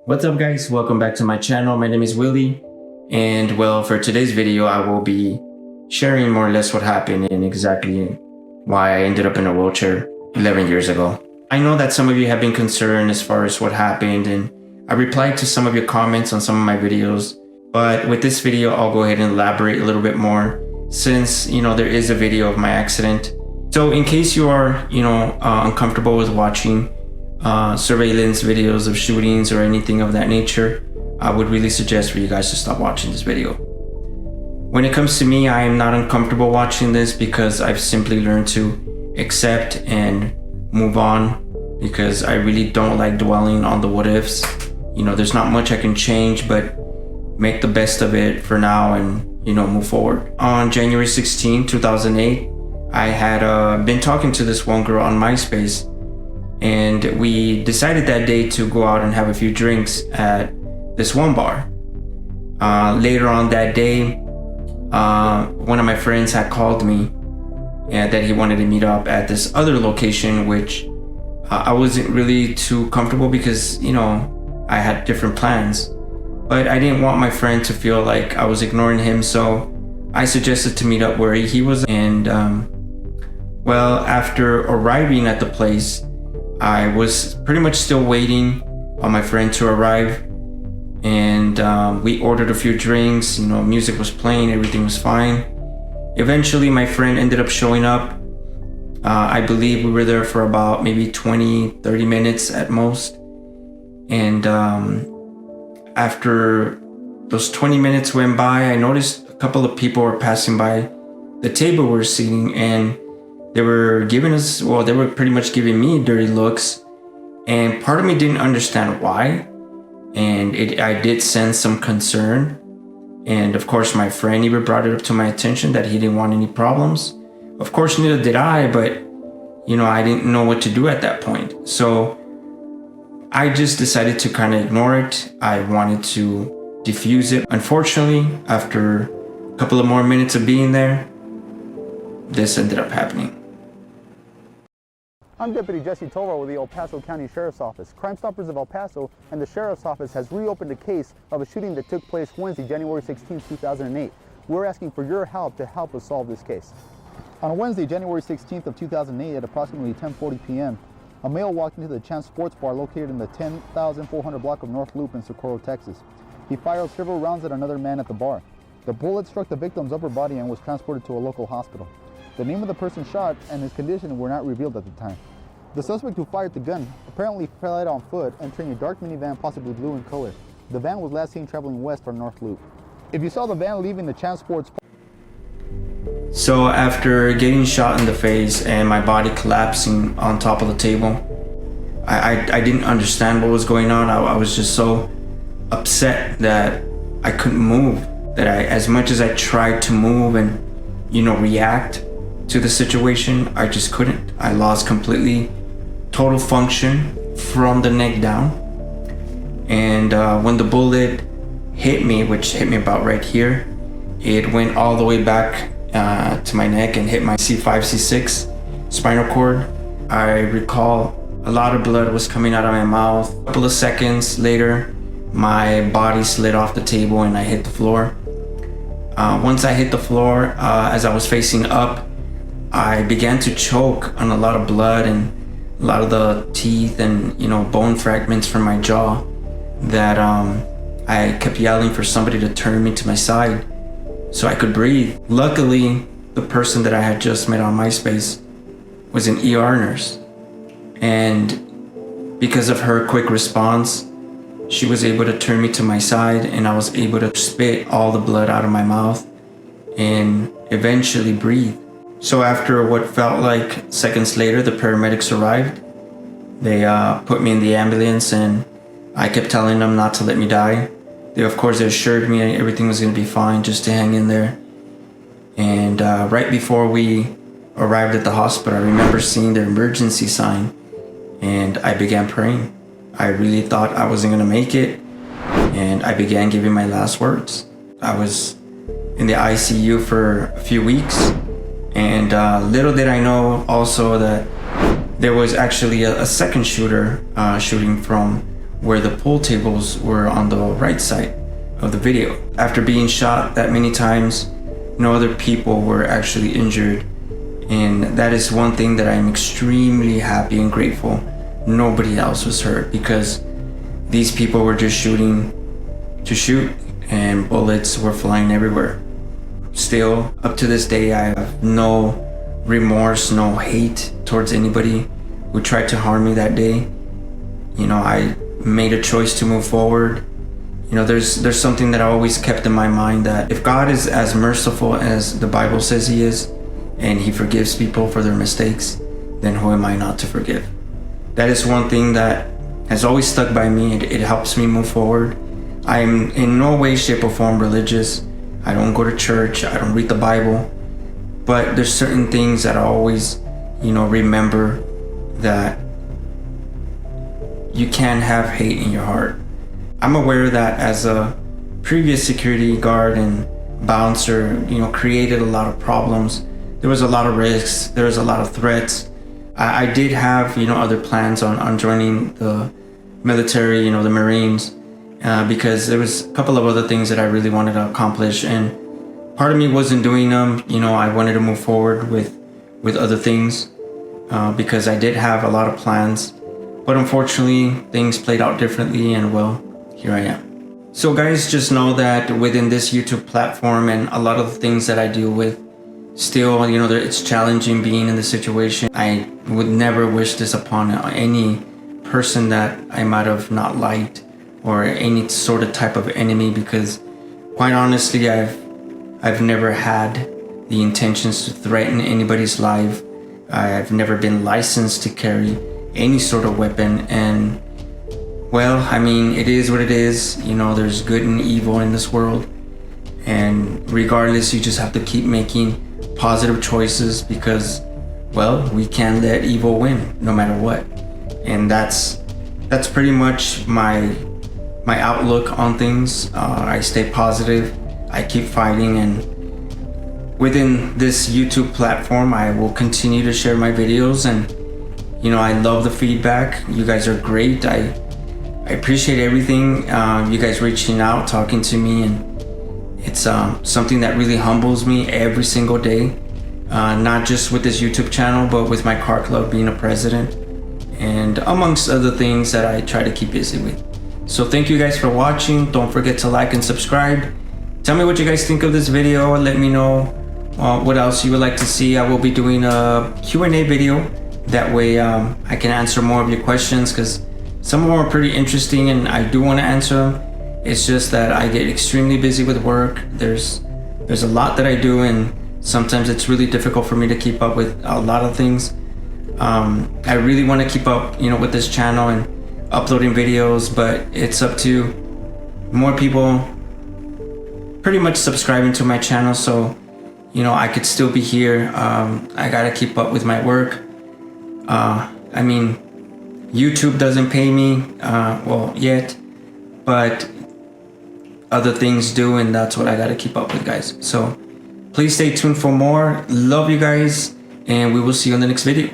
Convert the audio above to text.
What's up guys, welcome back to my channel. My name is Willie, and well, for today's video I will be sharing more or less what happened and exactly why I ended up in a wheelchair 11 years ago. I know that some of you have been concerned as far as what happened, and I replied to some of your comments on some of my videos, but with this video I'll go ahead and elaborate a little bit more since there is a video of my accident. So in case you are uncomfortable with watching surveillance videos of shootings or anything of that nature, I would really suggest for you guys to stop watching this video. When it comes to me, I am not uncomfortable watching this because I've simply learned to accept and move on, because I really don't like dwelling on the what ifs. There's not much I can change, but make the best of it for now and move forward. On January 16, 2008, I had been talking to this one girl on MySpace, and we decided that day to go out and have a few drinks at this one bar. Later on that day, one of my friends had called me and that he wanted to meet up at this other location, which I wasn't really too comfortable because I had different plans, but I didn't want my friend to feel like I was ignoring him, so I suggested to meet up where he was. And well, after arriving at the place, I was pretty much still waiting on my friend to arrive, and we ordered a few drinks. Music was playing, everything was fine. Eventually my friend ended up showing up. I believe we were there for about maybe 20-30 minutes at most, and after those 20 minutes went by, I noticed a couple of people were passing by the table we were sitting, and they were pretty much giving me dirty looks, and part of me didn't understand why, and I did sense some concern. And of course my friend even brought it up to my attention that he didn't want any problems. Of course neither did I, but I didn't know what to do at that point, so I just decided to kind of ignore it. I wanted to diffuse it. Unfortunately, after a couple of more minutes of being there, this ended up happening. I'm Deputy Jesse Tovar with the El Paso County Sheriff's Office. Crime Stoppers of El Paso and the Sheriff's Office has reopened a case of a shooting that took place Wednesday, January 16, 2008. We're asking for your help to help us solve this case. On Wednesday, January 16th of 2008 at approximately 10:40 p.m., a male walked into the Chance Sports Bar located in the 10,400 block of North Loop in Socorro, Texas. He fired several rounds at another man at the bar. The bullet struck the victim's upper body and was transported to a local hospital. The name of the person shot and his condition were not revealed at the time. The suspect who fired the gun apparently fled on foot, entering a dark minivan, possibly blue in color. The van was last seen traveling west from North Loop. If you saw the van leaving the Chance Sports... So after getting shot in the face and my body collapsing on top of the table, I didn't understand what was going on. I was just so upset that I couldn't move, that as much as I tried to move and react to the situation, I just couldn't. I lost completely total function from the neck down. And when the bullet hit me, which hit me about right here, it went all the way back to my neck and hit my C5, C6 spinal cord. I recall a lot of blood was coming out of my mouth. A couple of seconds later, my body slid off the table and I hit the floor. Once I hit the floor, as I was facing up, I began to choke on a lot of blood and a lot of the teeth and bone fragments from my jaw, that I kept yelling for somebody to turn me to my side so I could breathe. Luckily, the person that I had just met on MySpace was an ER nurse, and because of her quick response, she was able to turn me to my side, and I was able to spit all the blood out of my mouth and eventually breathe. So after what felt like seconds later, the paramedics arrived. They put me in the ambulance, and I kept telling them not to let me die. They assured me everything was going to be fine, just to hang in there. And right before we arrived at the hospital, I remember seeing the emergency sign, and I began praying. I really thought I wasn't going to make it, and I began giving my last words. I was in the ICU for a few weeks, and little did I know also that there was actually a second shooter shooting from where the pool tables were on the right side of the video. After being shot that many times, no other people were actually injured. And that is one thing that I'm extremely happy and grateful. Nobody else was hurt, because these people were just shooting to shoot and bullets were flying everywhere. Still, up to this day, I have no remorse, no hate towards anybody who tried to harm me that day. I made a choice to move forward. There's something that I always kept in my mind, that if God is as merciful as the Bible says he is, and he forgives people for their mistakes, then who am I not to forgive? That is one thing that has always stuck by me. It helps me move forward. I am in no way, shape, or form religious. I don't go to church. I don't read the Bible. But there's certain things that I always, remember, that you can't have hate in your heart. I'm aware that as a previous security guard and bouncer, created a lot of problems. There was a lot of risks. There was a lot of threats. I did have, other plans on joining the military, the Marines, because there was a couple of other things that I really wanted to accomplish, and part of me wasn't doing them. I wanted to move forward with other things, because I did have a lot of plans, but unfortunately things played out differently, and well, here I am. So guys, just know that within this YouTube platform and a lot of the things that I deal with, still, it's challenging being in this situation. I would never wish this upon any person that I might have not liked, or any sort of type of enemy, because quite honestly, I've never had the intentions to threaten anybody's life. I've never been licensed to carry any sort of weapon, and well, it is what it is. There's good and evil in this world, and regardless, you just have to keep making positive choices, because well, we can't let evil win no matter what. And that's pretty much my outlook on things. I stay positive, I keep fighting, and within this YouTube platform, I will continue to share my videos. And I love the feedback. You guys are great. I appreciate everything. You guys reaching out, talking to me, and it's something that really humbles me every single day. Not just with this YouTube channel, but with my car club, being a president, and amongst other things that I try to keep busy with. So thank you guys for watching. Don't forget to like and subscribe. Tell me what you guys think of this video. Let me know what else you would like to see. I will be doing a Q&A video. That way I can answer more of your questions, because some of them are pretty interesting and I do want to answer them. It's just that I get extremely busy with work. There's a lot that I do, and sometimes it's really difficult for me to keep up with a lot of things. I really want to keep up, with this channel and uploading videos, but it's up to more people pretty much subscribing to my channel, so I could still be here. I gotta keep up with my work. YouTube doesn't pay me, well, yet, but other things do, and that's what I gotta keep up with, guys. So please stay tuned for more. Love you guys, and we will see you on the next video.